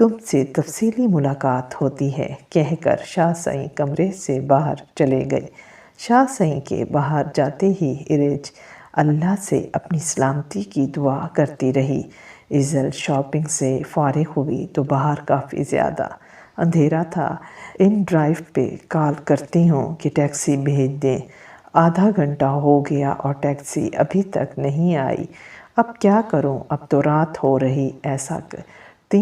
تم سے تفصیلی ملاقات ہوتی ہے کہہ کر شاہ سائیں کمرے سے باہر چلے گئے۔ شاہ سائیں کے باہر جاتے ہی ایرج اللہ سے اپنی سلامتی کی دعا کرتی رہی۔ ایزل شاپنگ سے فارغ ہوئی تو باہر کافی زیادہ اندھیرا تھا۔ ان ڈرائیو پہ کال کرتی ہوں کہ ٹیکسی بھیج دیں۔ آدھا گھنٹہ ہو گیا اور ٹیکسی ابھی تک نہیں آئی۔ اب کیا کروں؟ اب تو رات ہو رہی۔ ایسا کرتی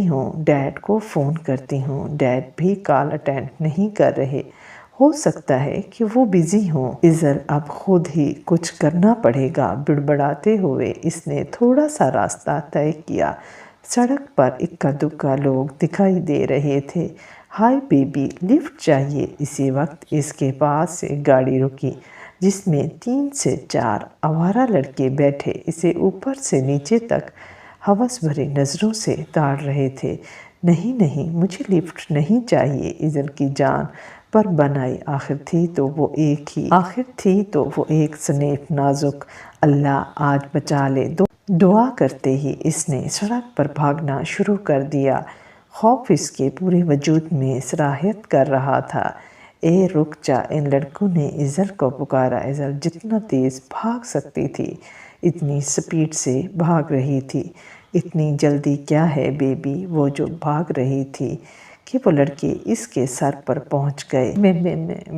ہوں ڈیڈ کو فون کرتی ہوں، ڈیڈ بھی کال اٹینڈ نہیں کر رہے، ہو سکتا ہے کہ وہ بزی ہوں۔ ایزل اب خود ہی کچھ کرنا پڑے گا۔ بڑبڑاتے ہوئے اس نے تھوڑا سا راستہ طے کیا۔ سڑک پر اکا دکا لوگ دکھائی دے رہے تھے۔ ہائی بیبی، لفٹ چاہیے؟ اسی وقت اس کے پاس ایک گاڑی رکی جس میں 3 سے 4 آوارہ لڑکے بیٹھے اسے اوپر سے نیچے تک ہوس بھری نظروں سے تاڑ رہے تھے۔ نہیں نہیں، مجھے لفٹ نہیں چاہیے۔ ایزل کی جان پر بنائی آخر تھی تو وہ ایک سنیف نازک اللہ آج بچا لے دعا کرتے ہی اس نے سڑک پر بھاگنا شروع کر دیا۔ خوف اس کے پورے وجود میں سرایت کر رہا تھا۔ اے رک جا! ان لڑکوں نے ایزل کو پکارا۔ ایزل جتنا تیز بھاگ سکتی تھی اتنی سپیڈ سے بھاگ رہی تھی۔ اتنی جلدی کیا ہے بیبی؟ وہ جو بھاگ رہی تھی کہ وہ لڑکے اس کے سر پر پہنچ گئے۔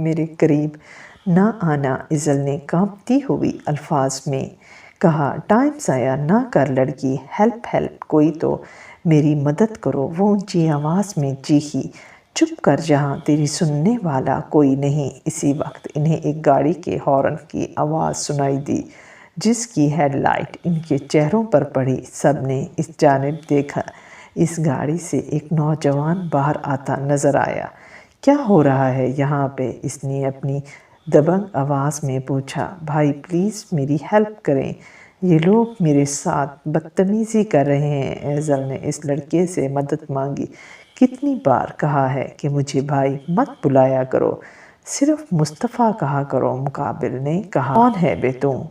میرے قریب نہ آنا، ایزل نے کانپتی ہوئی الفاظ میں کہا۔ ٹائم ضائع نہ کر لڑکی، ہیلپ، کوئی تو میری مدد کرو، وہ اونچی آواز میں چیخی۔ چپ کر جہاں تیری سننے والا کوئی نہیں۔ اسی وقت انہیں ایک گاڑی کے ہارن کی آواز سنائی دی جس کی ہیڈ لائٹ ان کے چہروں پر پڑی۔ سب نے اس جانب دیکھا۔ اس گاڑی سے ایک نوجوان باہر آتا نظر آیا۔ کیا ہو رہا ہے یہاں پہ؟ اس نے اپنی دبنگ آواز میں پوچھا۔ بھائی پلیز میری ہیلپ کریں، یہ لوگ میرے ساتھ بدتمیزی کر رہے ہیں۔ ایزل نے اس لڑکے سے مدد مانگی۔ کتنی بار کہا ہے کہ مجھے بھائی مت بلایا کرو، صرف مصطفیٰ کہا کرو۔ مقابل نے کہا۔ کون ہے بے تم؟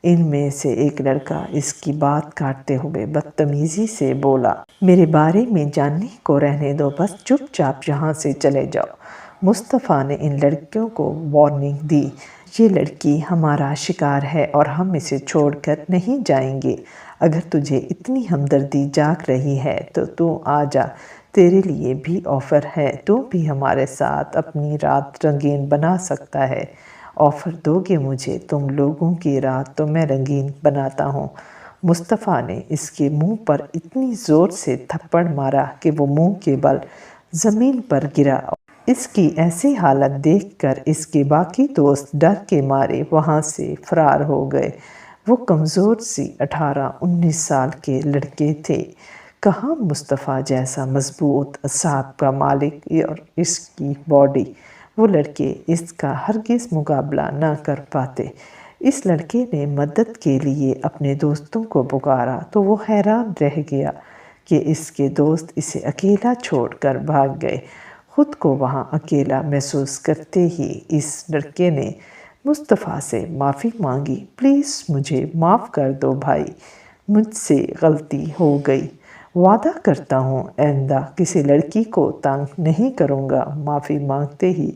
ان میں سے ایک لڑکا اس کی بات کاٹتے ہوئے بدتمیزی سے بولا۔ میرے بارے میں جاننے کو رہنے دو، بس چپ چاپ یہاں سے چلے جاؤ۔ مصطفیٰ نے ان لڑکیوں کو وارننگ دی۔ یہ لڑکی ہمارا شکار ہے اور ہم اسے چھوڑ کر نہیں جائیں گے۔ اگر تجھے اتنی ہمدردی جاگ رہی ہے تو آ جا، تیرے لیے بھی آفر ہے، تو بھی ہمارے ساتھ اپنی رات رنگین بنا سکتا ہے۔ آفر دو گے مجھے؟ تم لوگوں کی رات تو میں رنگین بناتا ہوں۔ مصطفیٰ نے اس کے منہ پر اتنی زور سے تھپڑ مارا کہ وہ منہ کے بل زمین پر گرا۔ اس کی ایسی حالت دیکھ کر اس کے باقی دوست ڈر کے مارے وہاں سے فرار ہو گئے۔ وہ کمزور سی 18-19 سال کے لڑکے تھے۔ کہاں مصطفیٰ جیسا مضبوط اعصاب کا مالک اور اس کی باڈی! وہ لڑکے اس کا ہرگز مقابلہ نہ کر پاتے۔ اس لڑکے نے مدد کے لیے اپنے دوستوں کو پکارا تو وہ حیران رہ گیا کہ اس کے دوست اسے اکیلا چھوڑ کر بھاگ گئے۔ خود کو وہاں اکیلا محسوس کرتے ہی اس لڑکے نے مصطفیٰ سے معافی مانگی۔ پلیز مجھے معاف کر دو بھائی، مجھ سے غلطی ہو گئی۔ وعدہ کرتا ہوں آئندہ کسی لڑکی کو تنگ نہیں کروں گا۔ معافی مانگتے ہی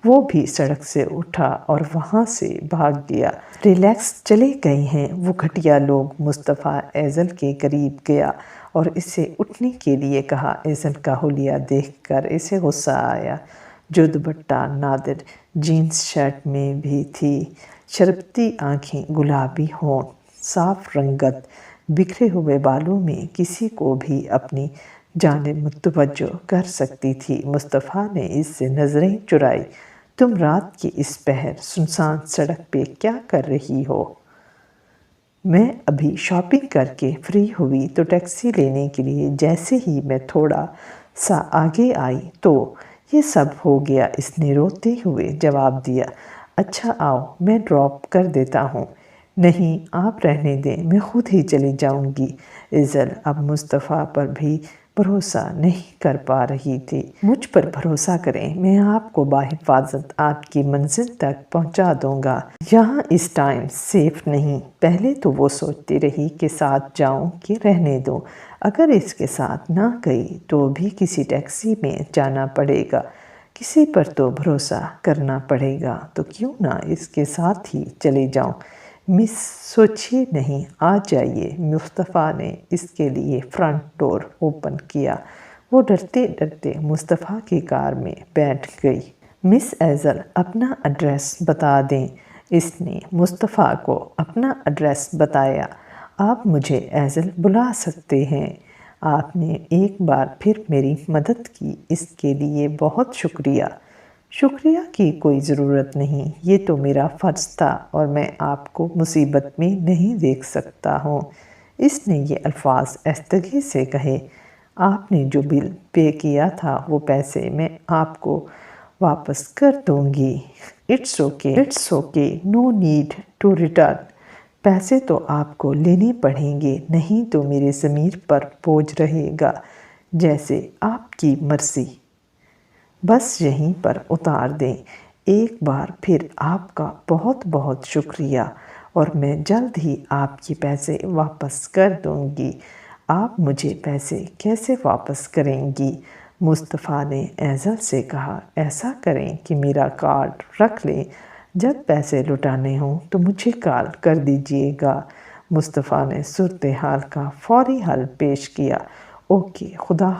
وہ بھی سڑک سے اٹھا اور وہاں سے بھاگ گیا۔ ریلیکس، چلے گئے ہیں وہ گھٹیا لوگ۔ مصطفیٰ ایزل کے قریب گیا اور اسے اٹھنے کے لیے کہا۔ ایزل کا حلیہ دیکھ کر اسے غصہ آیا۔ جو دوپٹہ نادر جینز شرٹ میں بھی تھی، شربتی آنکھیں، گلابی ہونٹ، صاف رنگت، بکھرے ہوئے بالوں میں کسی کو بھی اپنی جانب متوجہ کر سکتی تھی۔ مصطفیٰ نے اس سے نظریں چرائی۔ تم رات کی اس پہر سنسان سڑک پہ کیا کر رہی ہو؟ میں ابھی شاپنگ کر کے فری ہوئی تو ٹیکسی لینے کے لیے جیسے ہی میں تھوڑا سا آگے آئی تو یہ سب ہو گیا، اس نے روتے ہوئے جواب دیا۔ اچھا آؤ، میں ڈراپ کر دیتا ہوں۔ نہیں، آپ رہنے دیں، میں خود ہی چلی جاؤں گی۔ ایزل اب مصطفیٰ پر بھی بھروسہ نہیں کر پا رہی تھی۔ مجھ پر بھروسہ کریں، میں آپ کو بحفاظت آپ کی منزل تک پہنچا دوں گا۔ یہاں اس ٹائم سیف نہیں۔ پہلے تو وہ سوچتی رہی کہ ساتھ جاؤں کہ رہنے دوں۔ اگر اس کے ساتھ نہ گئی تو بھی کسی ٹیکسی میں جانا پڑے گا، کسی پر تو بھروسہ کرنا پڑے گا، تو کیوں نہ اس کے ساتھ ہی چلے جاؤں۔ مس سوچیے نہیں، آ جائیے۔ مصطفیٰ نے اس کے لیے فرنٹ ڈور اوپن کیا۔ وہ ڈرتے ڈرتے مصطفیٰ کی کار میں بیٹھ گئی۔ مس ایزل، اپنا ایڈریس بتا دیں۔ اس نے مصطفیٰ کو اپنا ایڈریس بتایا۔ آپ مجھے ایزل بلا سکتے ہیں۔ آپ نے ایک بار پھر میری مدد کی، اس کے لیے بہت شکریہ۔ شکریہ کی کوئی ضرورت نہیں، یہ تو میرا فرض تھا اور میں آپ کو مصیبت میں نہیں دیکھ سکتا ہوں۔ اس نے یہ الفاظ آہستگی سے کہے۔ آپ نے جو بل پے کیا تھا وہ پیسے میں آپ کو واپس کر دوں گی۔ It's okay, no need to return. پیسے تو آپ کو لینے پڑیں گے، نہیں تو میرے ضمیر پر بوجھ رہے گا۔ جیسے آپ کی مرضی۔ بس یہیں پر اتار دیں۔ ایک بار پھر آپ کا بہت بہت شکریہ، اور میں جلد ہی آپ کے پیسے واپس کر دوں گی۔ آپ مجھے پیسے کیسے واپس کریں گی؟ مصطفیٰ نے ایزل سے کہا، ایسا کریں کہ میرا کارڈ رکھ لیں، جب پیسے لوٹانے ہوں تو مجھے کال کر دیجیے گا۔ مصطفیٰ نے صورتحال کا فوری حل پیش کیا۔ اوکے، خدا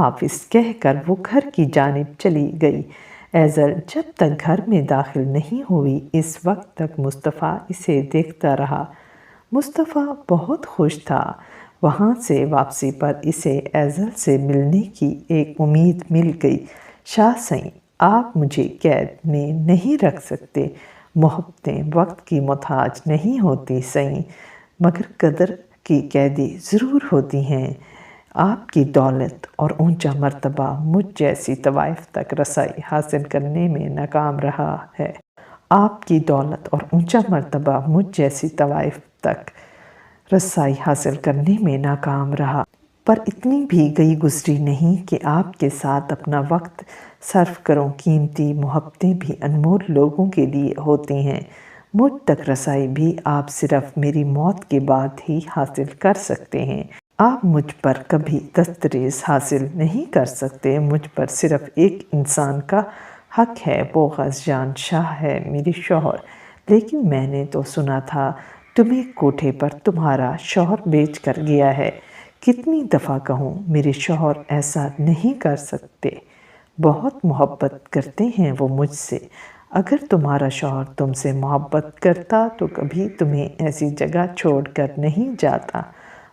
حافظ کہہ کر وہ گھر کی جانب چلی گئی۔ ایزل جب تک گھر میں داخل نہیں ہوئی، اس وقت تک مصطفیٰ اسے دیکھتا رہا۔ مصطفیٰ بہت خوش تھا۔ وہاں سے واپسی پر اسے ایزل سے ملنے کی ایک امید مل گئی۔ شاہ سئیں، آپ مجھے قید میں نہیں رکھ سکتے۔ محبتیں وقت کی محتاج نہیں ہوتی سئیں، مگر قدر کی قیدی ضرور ہوتی ہیں۔ آپ کی دولت اور اونچا مرتبہ مجھ جیسی طوائف تک رسائی حاصل کرنے میں ناکام رہا ہے۔ پر اتنی بھی گئی گزری نہیں کہ آپ کے ساتھ اپنا وقت صرف کروں۔ قیمتی محبتیں بھی انمول لوگوں کے لیے ہوتی ہیں۔ مجھ تک رسائی بھی آپ صرف میری موت کے بعد ہی حاصل کر سکتے ہیں۔ آپ مجھ پر کبھی دستریز حاصل نہیں کر سکتے۔ مجھ پر صرف ایک انسان کا حق ہے، وہ غازیان شاہ ہے، میرے شوہر۔ لیکن میں نے تو سنا تھا تمہیں کوٹھے پر تمہارا شوہر بیچ کر گیا ہے۔ کتنی دفعہ کہوں، میرے شوہر ایسا نہیں کر سکتے۔ بہت محبت کرتے ہیں وہ مجھ سے۔ اگر تمہارا شوہر تم سے محبت کرتا تو کبھی تمہیں ایسی جگہ چھوڑ کر نہیں جاتا۔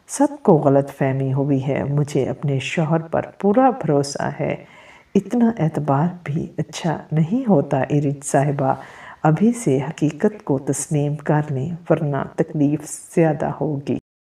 سب کو غلط فہمی ہوئی ہے، مجھے اپنے شوہر پر پورا بھروسہ ہے۔ اتنا اعتبار بھی اچھا نہیں ہوتا ایرج صاحبہ، ابھی سے حقیقت کو تسلیم کر لیں ورنہ تکلیف زیادہ ہوگی۔